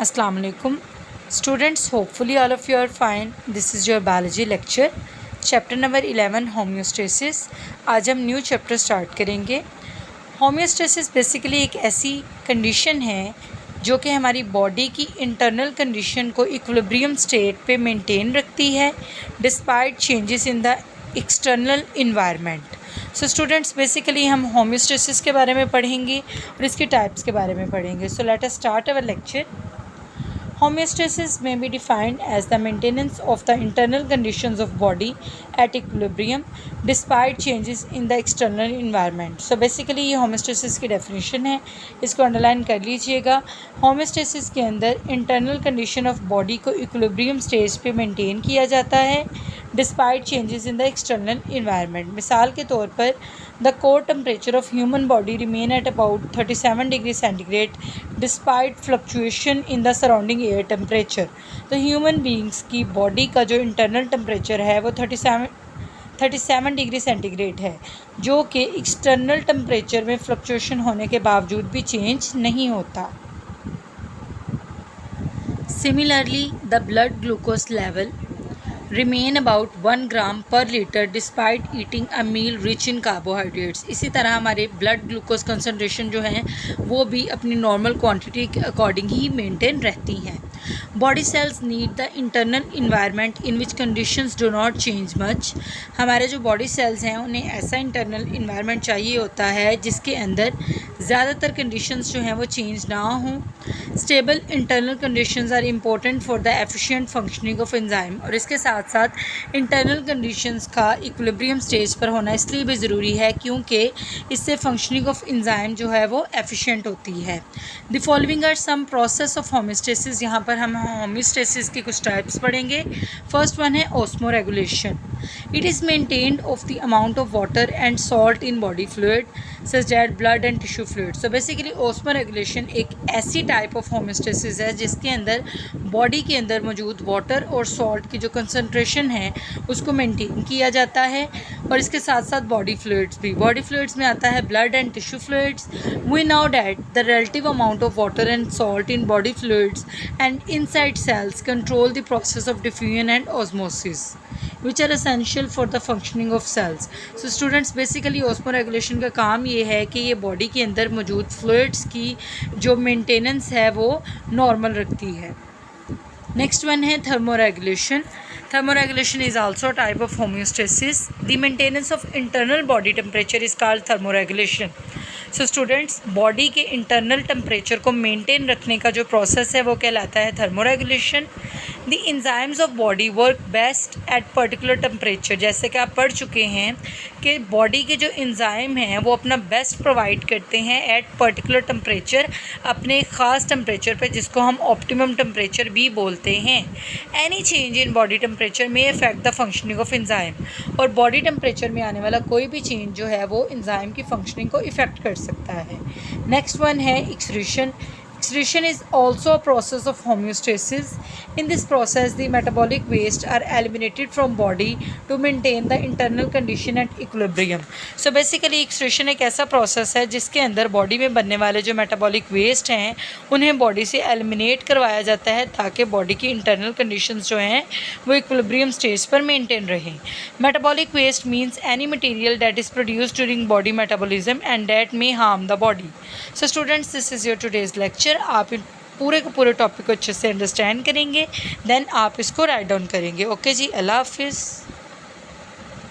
Assalamu alaikum. Students, hopefully all of you are fine. This is your biology lecture. Chapter number 11 homeostasis. आज हम new chapter start करेंगे. Homeostasis basically एक ऐसी condition है जो कि हमारी बॉडी की इंटरनल कंडीशन को इक्विलिब्रियम स्टेट पे मेंटेन रखती है despite changes in the external environment. So students, basically हम होम्योस्टेसिस के बारे में पढ़ेंगे और इसके टाइप्स के बारे में पढ़ेंगे. So let us start our lecture. Homeostasis may be defined as the maintenance of the internal conditions of body at equilibrium despite changes in the external environment. So basically ये homeostasis की definition है, इसको underline कर लीजिएगा. homeostasis के अंदर internal condition of body को equilibrium stage पे maintain किया जाता है despite changes in the external environment. मिसाल के तौर पर the core temperature of human body remain at about 37 degree centigrade despite fluctuation in the surrounding air temperature. तो ह्यूमन बींग्स की बॉडी का जो इंटरनल टेम्परेचर है वो 37 डिग्री सेंटीग्रेड है, जो कि एक्सटर्नल टेम्परेचर में फ्लक्चुएशन होने के बावजूद भी चेंज नहीं होता. Similarly, the blood glucose level remain about 1 gram पर litre despite eating a meal rich in carbohydrates. इसी तरह हमारे ब्लड ग्लूकोज कंसनट्रेशन जो है वो भी अपनी नॉर्मल क्वांटिटी के अकॉर्डिंग ही मेंटेन रहती हैं. Body cells need the internal environment in which conditions do not change much. हमारे जो बॉडी सेल्स हैं उन्हें ऐसा इंटरनल इन्वायरमेंट चाहिए होता है जिसके अंदर ज़्यादातर कंडीशंस जो हैं वो चेंज ना हों. Stable internal conditions are important for the efficient functioning of enzyme. और इसके साथ साथ इंटरनल कंडीशंस का इक्विलिब्रियम स्टेज पर होना इसलिए भी ज़रूरी है क्योंकि इससे फंक्शनिंग ऑफ एंजाइम जो है वो एफिशिएंट होती है. The following are some process of homeostasis. यहाँ पर हम होम्योस्टेसिस की कुछ टाइप्स पढ़ेंगे. फर्स्ट वन है osmoregulation. It is maintained of the amount of water and salt in body fluid such that blood and tissue fluid. So basically osmoregulation एक ऐसी type of homeostasis है जिसके अंदर बॉडी के अंदर मौजूद वाटर और सॉल्ट की जो कंसनट्रेशन है उसको मेंटेन किया जाता है. और इसके साथ साथ बॉडी फ्लूइड्स भी. बॉडी फ्लूइड्स में आता है blood and tissue fluids. We know that the relative amount of water and salt in body fluids and inside cells control the process of diffusion and osmosis which are essential for the functioning of cells. So students, basically osmoregulation का काम ये है कि ये body के अंदर मौजूद fluids की जो मेंटेनेंस है वो नॉर्मल रखती है. नेक्स्ट वन है thermoregulation. Thermoregulation is also a type of homeostasis. The maintenance of internal body temperature is called thermoregulation. So students, body के इंटरनल टेम्परेचर को मेंटेन रखने का जो प्रोसेस है वो कहलाता है thermoregulation. The enzymes of body work best at particular temperature. जैसे कि आप पढ़ चुके हैं कि बॉडी के जो एंजाइम हैं वो अपना बेस्ट प्रोवाइड करते हैं एट पर्टिकुलर टेम्परेचर, अपने ख़ास टेम्परेचर पे, जिसको हम ऑप्टिमम टेम्परेचर भी बोलते हैं. Any change in body temperature में affect the functioning of enzyme. और बॉडी टेम्परेचर में आने वाला कोई भी चेंज जो है वो एंजाइम की फंक्शनिंग को इफ़ेक्ट कर सकता है. नेक्स्ट वन है excretion. Excretion is also a process of homeostasis. In this process, the metabolic waste are eliminated from body to maintain the internal condition at equilibrium. So basically, excretion एक ऐसा process है जिसके अंदर body में बनने वाले जो metabolic waste हैं उन्हें बॉडी से eliminate करवाया जाता है ताकि बॉडी की internal conditions जो हैं वो equilibrium stage पर maintain रहें. Metabolic waste means any material that is produced during body metabolism and that may harm the body. So students, this is your today's lecture. आप इन पूरे के पूरे टॉपिक को अच्छे से अंडरस्टैंड करेंगे, देन आप इसको राइट डाउन करेंगे. ओके जी, अल्लाह हाफिज़.